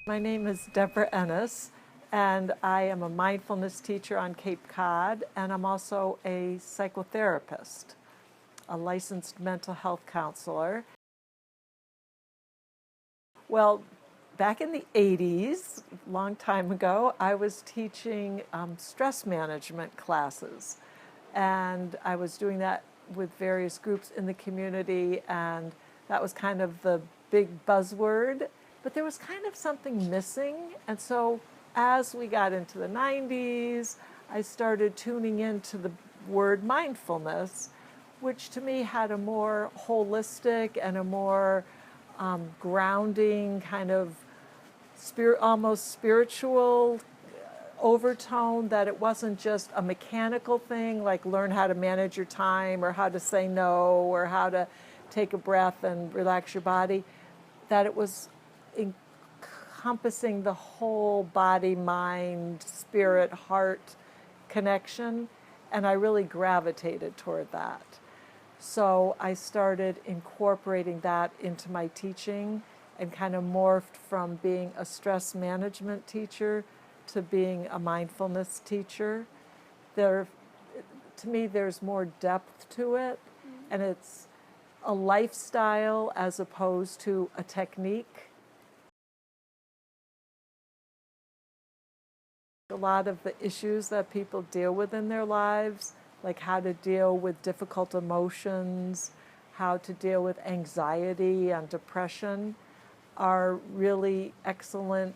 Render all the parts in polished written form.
My name is Deborah Ennis, and I am a mindfulness teacher on Cape Cod, and I'm also a psychotherapist, a licensed mental health counselor. Well, back in the 80s, a long time ago, I was teaching stress management classes, and I was doing that with various groups in the community, and that was kind of the big buzzword. But there was kind of something missing, and so as we got into the 90s, I started tuning into the word mindfulness, which to me had a more holistic and a more grounding kind of almost spiritual overtone, that it wasn't just a mechanical thing like learn how to manage your time or how to say no or how to take a breath and relax your body, that it was encompassing the whole body, mind, spirit, heart connection, and I really gravitated toward that. So I started incorporating that into my teaching and kind of morphed from being a stress management teacher to being a mindfulness teacher. To me, there's more depth to it, and it's a lifestyle as opposed to a technique. A lot of the issues that people deal with in their lives, like how to deal with difficult emotions, how to deal with anxiety and depression, are really excellent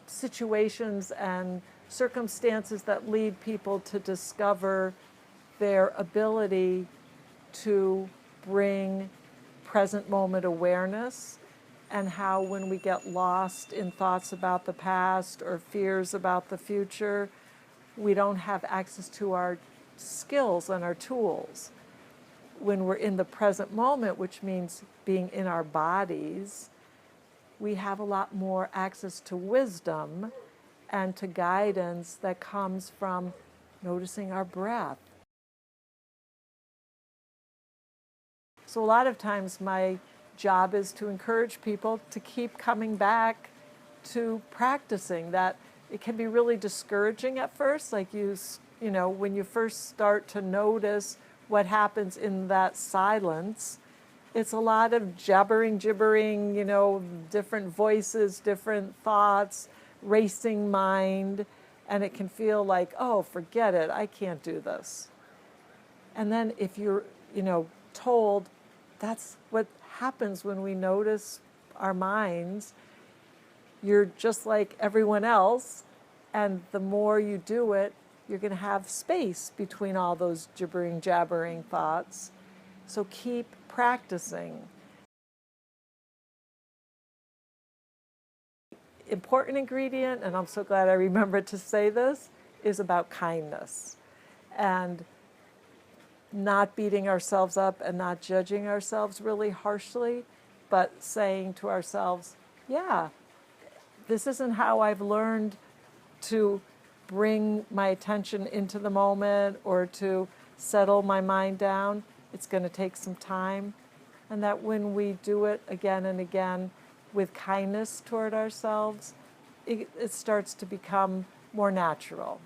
situations and circumstances that lead people to discover their ability to bring present moment awareness, and how when we get lost in thoughts about the past or fears about the future, we don't have access to our skills and our tools. When we're in the present moment, which means being in our bodies, we have a lot more access to wisdom and to guidance that comes from noticing our breath. So a lot of times my job is to encourage people to keep coming back to practicing that. It can be really discouraging at first, like when you first start to notice what happens in that silence. It's a lot of gibbering, different voices, different thoughts, racing mind, and it can feel like, oh, forget it, I can't do this. And then if you're, told that's what happens when we notice our minds, you're just like everyone else, and the more you do it, you're going to have space between all those jabbering thoughts. So keep practicing. Important ingredient, and I'm so glad I remembered to say this, is about kindness and not beating ourselves up and not judging ourselves really harshly, but saying to ourselves, yeah, this isn't how I've learned to bring my attention into the moment or to settle my mind down. It's going to take some time. And that when we do it again and again with kindness toward ourselves, it starts to become more natural.